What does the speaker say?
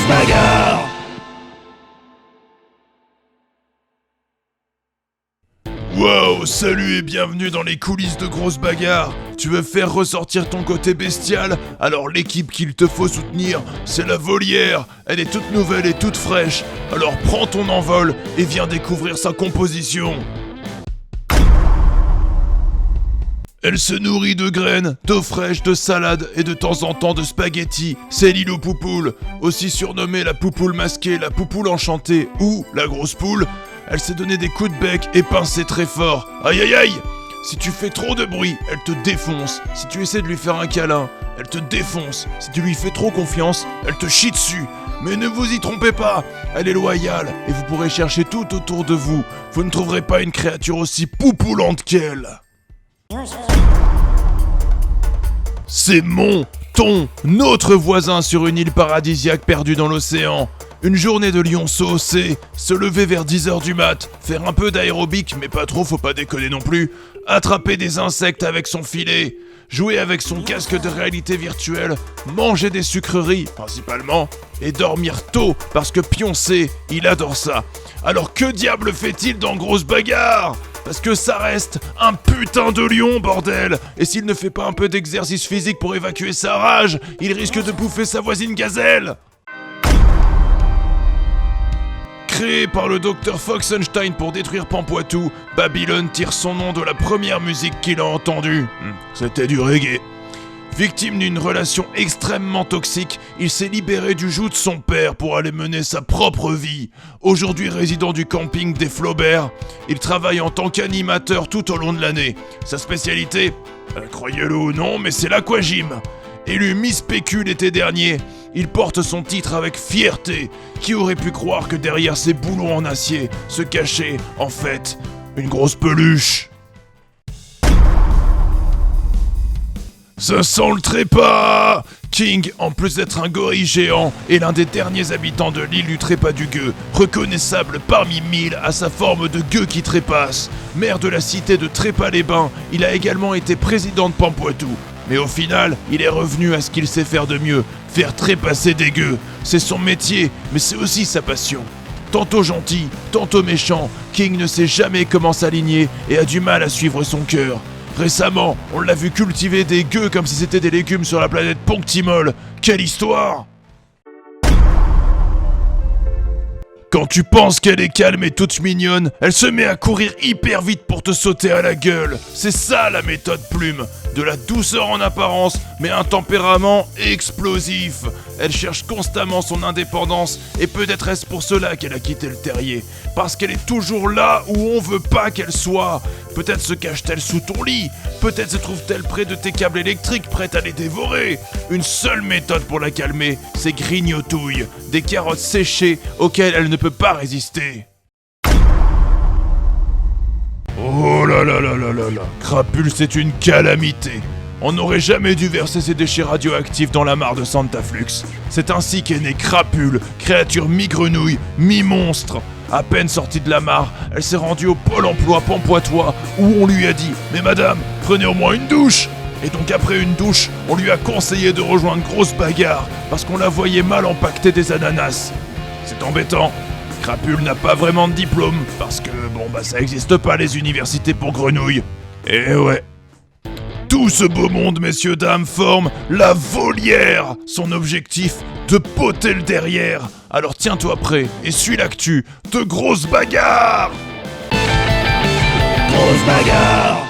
grosse bagarre. Wow, salut et bienvenue dans les coulisses de Grosse Bagarre. Tu veux faire ressortir ton côté bestial? Alors l'équipe qu'il te faut soutenir, c'est la Volière. Elle est toute nouvelle et toute fraîche. Alors prends ton envol et viens découvrir sa composition. Elle se nourrit de graines, d'eau fraîche, de salade et de temps en temps de spaghettis. C'est Lilou Poupoule, aussi surnommée la poupoule masquée, la poupoule enchantée ou la grosse poule. Elle s'est donné des coups de bec et pincé très fort. Aïe aïe aïe! Si tu fais trop de bruit, elle te défonce. Si tu essaies de lui faire un câlin, elle te défonce. Si tu lui fais trop confiance, elle te chie dessus. Mais ne vous y trompez pas, elle est loyale et vous pourrez chercher tout autour de vous. Vous ne trouverez pas une créature aussi poupoulante qu'elle. C'est notre voisin sur une île paradisiaque perdue dans l'océan. Une journée de lionceau, c'est se lever vers 10h du mat, faire un peu d'aérobic, mais pas trop, faut pas déconner non plus, attraper des insectes avec son filet, jouer avec son casque de réalité virtuelle, manger des sucreries, principalement, et dormir tôt, parce que pioncer, il adore ça. Alors que diable fait-il dans Grosse Bagarre ? Parce que ça reste un putain de lion, bordel! Et s'il ne fait pas un peu d'exercice physique pour évacuer sa rage, il risque de bouffer sa voisine gazelle! Créé par le Dr Foxenstein pour détruire Pampoitou, Babylone tire son nom de la première musique qu'il a entendue. C'était du reggae. Victime d'une relation extrêmement toxique, il s'est libéré du joug de son père pour aller mener sa propre vie. Aujourd'hui résident du camping des Flaubert, il travaille en tant qu'animateur tout au long de l'année. Sa spécialité, croyez-le ou non, mais c'est l'aquagym. Élu Miss PQ l'été dernier, il porte son titre avec fierté. Qui aurait pu croire que derrière ses boulons en acier se cachait, en fait, une grosse peluche? Ça sent le trépas! King, en plus d'être un gorille géant, est l'un des derniers habitants de l'île du trépas du gueux, reconnaissable parmi 1000 à sa forme de gueux qui trépasse. Maire de la cité de Trépas-les-Bains, il a également été président de Pampoitou. Mais au final, il est revenu à ce qu'il sait faire de mieux, faire trépasser des gueux. C'est son métier, mais c'est aussi sa passion. Tantôt gentil, tantôt méchant, King ne sait jamais comment s'aligner et a du mal à suivre son cœur. Récemment, on l'a vu cultiver des gueux comme si c'était des légumes sur la planète Ponctimol. Quelle histoire! Quand tu penses qu'elle est calme et toute mignonne, elle se met à courir hyper vite pour te sauter à la gueule. C'est ça la méthode Plume. De la douceur en apparence, mais un tempérament explosif. Elle cherche constamment son indépendance et peut-être est-ce pour cela qu'elle a quitté le terrier. Parce qu'elle est toujours là où on veut pas qu'elle soit. Peut-être se cache-t-elle sous ton lit. Peut-être se trouve-t-elle près de tes câbles électriques prête à les dévorer. Une seule méthode pour la calmer, c'est grignotouille. Des carottes séchées auxquelles elle ne peut pas résister. Oh là là là là là là, Crapule c'est une calamité. On n'aurait jamais dû verser ces déchets radioactifs dans la mare de Santaflux. C'est ainsi qu'est née Crapule, créature mi-grenouille, mi-monstre. À peine sortie de la mare, elle s'est rendue au pôle emploi Pampoitois où on lui a dit « Mais madame, prenez au moins une douche !» Et donc après une douche, on lui a conseillé de rejoindre Grosse Bagarre parce qu'on la voyait mal empaqueter des ananas. C'est embêtant. Crapule n'a pas vraiment de diplôme, parce que, ça existe pas les universités pour grenouilles. Et ouais. Tout ce beau monde, messieurs, dames, forme la Volière. Son objectif, de poter le derrière. Alors tiens-toi prêt et suis l'actu de Grosse Bagarre. Grosse bagarre.